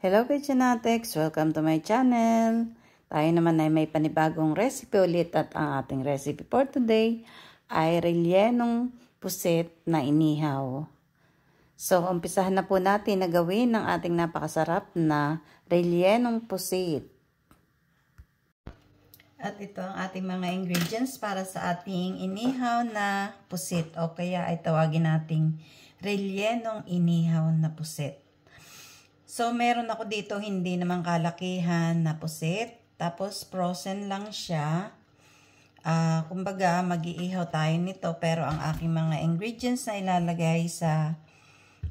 Hello Kitchenatex! Welcome to my channel. Tayo naman ay may panibagong recipe ulit at ang ating recipe for today ay rellenong pusit na inihaw. So, umpisahan na po natin na gawin ang ating napakasarap na rellenong pusit. At ito ang ating mga ingredients para sa ating inihaw na pusit o kaya ay tawagin nating rellenong inihaw na pusit. So, meron ako dito hindi naman kalakihan na pusit. Tapos, frozen lang siya. Kumbaga, mag-iihaw tayo nito. Pero, ang aking mga ingredients na ilalagay sa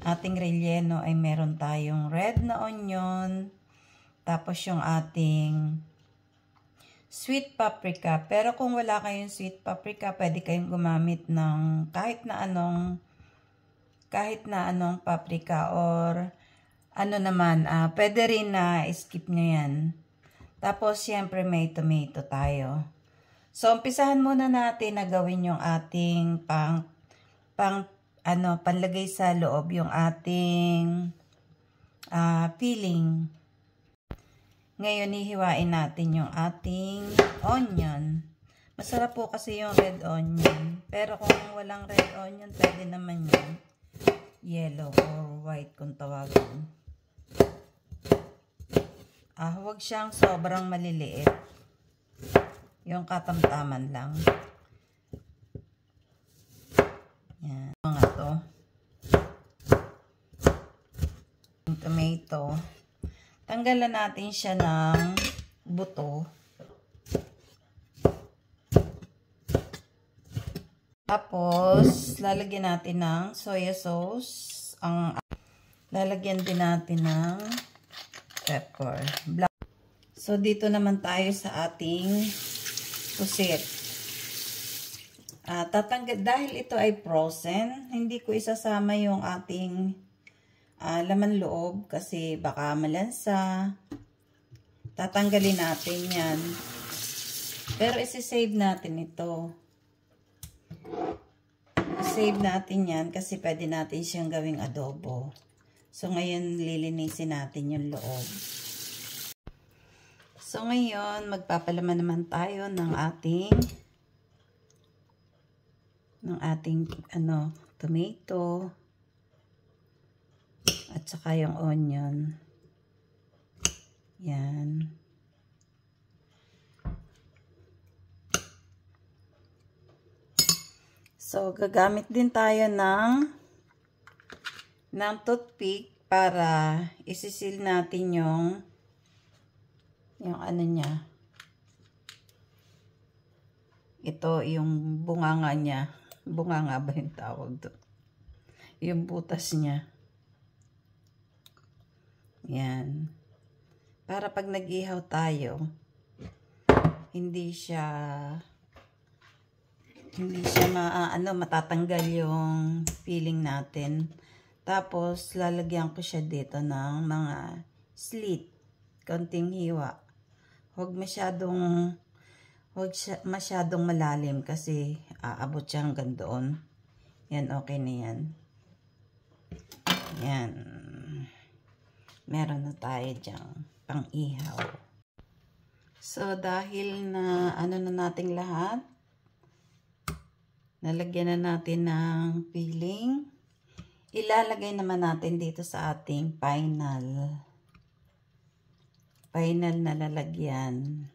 ating relleno ay meron tayong red na onion. Tapos, yung ating sweet paprika. Pero, kung wala kayong sweet paprika, pwede kayong gumamit ng kahit na anong paprika or pwede rin na skip nyo yan. Tapos, siyempre may tomato tayo. So, umpisahan muna natin na gawin yung ating panlagay sa loob, yung ating filling. Ngayon, hihiwain natin yung ating onion. Masarap po kasi yung red onion. Pero kung walang red onion, pwede naman yung yellow or white kung tawagin. Huwag siyang sobrang maliliit. Yung katamtaman lang. Yan. Mga to. Yung tomato. Tanggalan natin siya ng buto. Tapos, lalagyan natin ng soya sauce. Lalagyan din natin ng pepper. So, dito naman tayo sa ating pusit. Dahil ito ay frozen, hindi ko isasama yung ating laman loob kasi baka malansa. Tatanggalin natin yan. Pero isi-save natin ito. Save natin yan kasi pwede natin siyang gawing adobo. So, ngayon, lilinisin natin yung loob. So, ngayon, magpapalaman naman tayo ng ating tomato at saka yung onion. Yan. So, gagamit din tayo ng toothpick para isisil natin yung ano niya. Ito yung bunganga niya. Bunganga ba yung tawag doon? Yung butas niya. Yan. Para pag nag-ihaw tayo, hindi siya matatanggal yung filling natin. Tapos, lalagyan ko siya dito ng mga slit. Konting hiwa. Huwag masyadong malalim kasi aabot siya hanggang doon. Yan, okay na yan. Yan. Meron na tayo dyang pang-ihaw. So, dahil na na nating lahat, nalagyan na natin ng filling. Ilalagay naman natin dito sa ating final na lalagyan.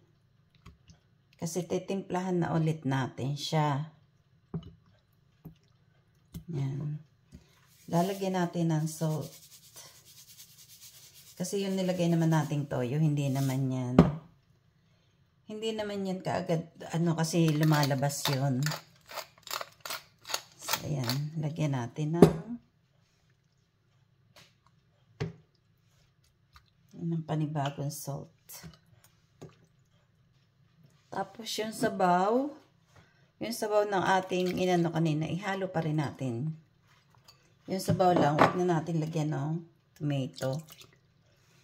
Kasi titimplahan na ulit natin siya. Yan. Lalagyan natin ng salt. Kasi yung nilagay naman nating toyo, hindi naman yan kaagad, kasi lumalabas yun. So, ayan. Lagyan natin ng panibagong salt. Tapos yung sabaw ng ating inano kanina, ihalo pa rin natin. Yung sabaw lang, huwag na natin lagyan ng tomato.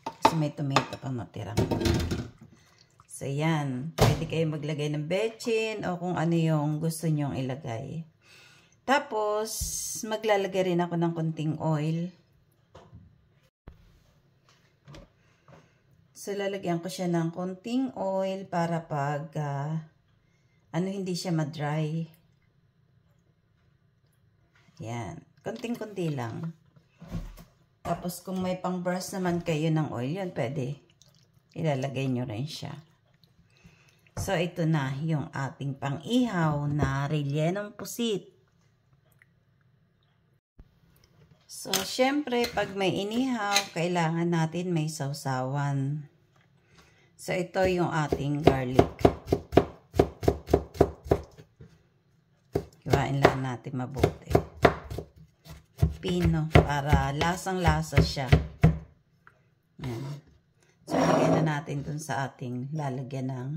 Kasi may tomato pa matira. So, yan. Pwede kayo maglagay ng bechin o kung ano yung gusto nyong ilagay. Tapos, maglalagay rin ako ng konting oil. So, lalagyan ko siya ng konting oil para pag, hindi siya ma-dry. Yan. Konting-konti lang. Tapos, kung may pang-brush naman kayo ng oil, yun, pwede. Ilalagay nyo rin siya. So, ito na yung ating pang-ihaw na rellenong pusit. So, syempre, pag may inihaw, kailangan natin may sausawan. So, ito yung ating garlic. Hiwain lang natin mabuti. Pino, para lasang-lasa siya. Yan. So, ilagay na natin dun sa ating lalagyan ng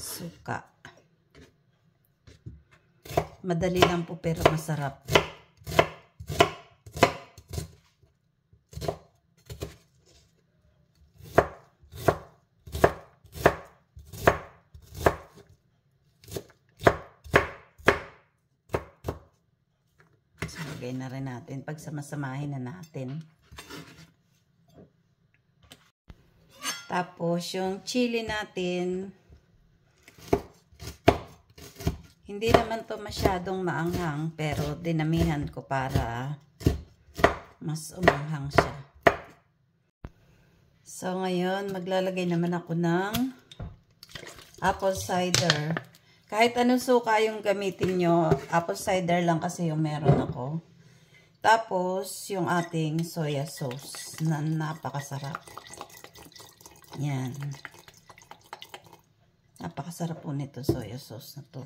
suka. Madali lang po pero masarap. Lagay na rin natin. Pagsamasamahin na natin. Tapos, yung chili natin, hindi naman to masyadong maanghang, pero dinamihan ko para mas umanghang siya. So, ngayon, maglalagay naman ako ng apple cider. Kahit anong suka yung gamitin nyo, apple cider lang kasi yung meron ako. Tapos, yung ating soya sauce na napakasarap. Yan. Napakasarap po nito soya sauce na to.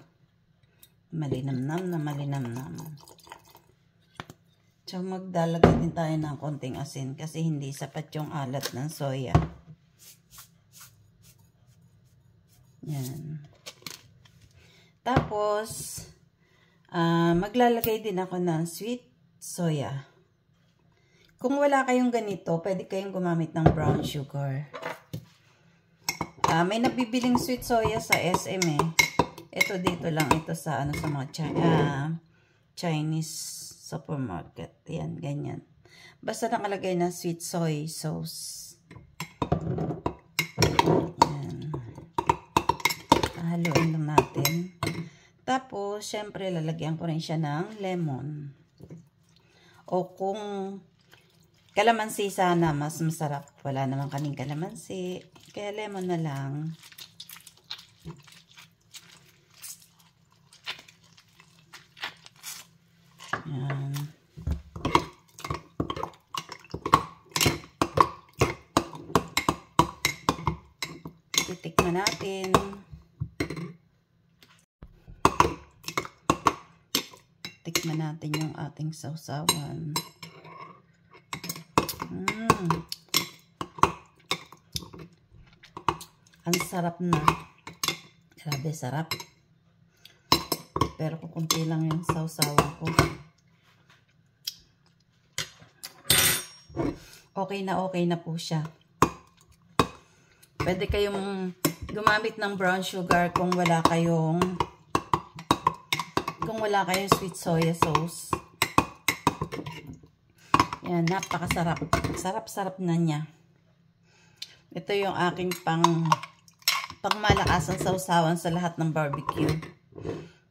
Malinamnam na malinamnam. So, magdalagay din tayo ng konting asin kasi hindi sapat yung alat ng soya. Yan. Tapos, maglalagay din ako ng sweet soya. Kung wala kayong ganito, pwede kayong gumamit ng brown sugar. May nabibiling sweet soya sa SM eh. Ito dito lang, ito sa sa mga Chinese supermarket. Yan, ganyan. Basta nakalagay na sweet soy sauce. Yan. Haluin lang natin. Tapos, syempre, lalagyan ko rin siya ng lemon. O kung kalamansi sana, mas masarap. Wala naman kaming kalamansi. Kaya lemon na lang. Yan. Titikman natin. Tikman natin yung ating sausawan. Ang sarap na. Grabe, sarap. Pero kukunti lang yung sausawan ko. Okay na po siya. Pwede kayong gumamit ng brown sugar kung wala kayong sweet soya sauce. Yan, napakasarap. Sarap-sarap na niya. Ito yung aking pangmalakas ang sausawan sa lahat ng barbecue.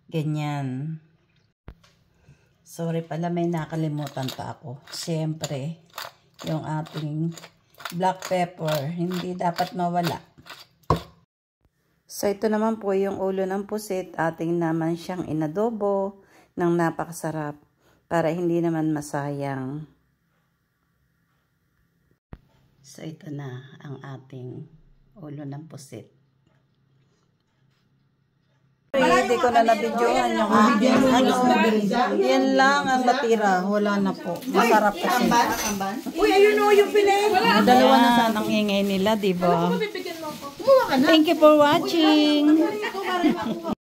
Ganyan. Sorry pala, may nakalimutan pa ako. Siyempre, yung ating black pepper, hindi dapat mawala. So, ito naman po yung ulo ng pusit. Ating naman siyang inadobo ng napakasarap para hindi naman masayang. So, ito na ang ating ulo ng pusit. Hindi ko na nabidyohan yung yan lang ang natira. Wala na po. Masarap kasi. Uy, ayun o yung pinay. Dalawa na sanang ingay nila, diba? Thank you for watching.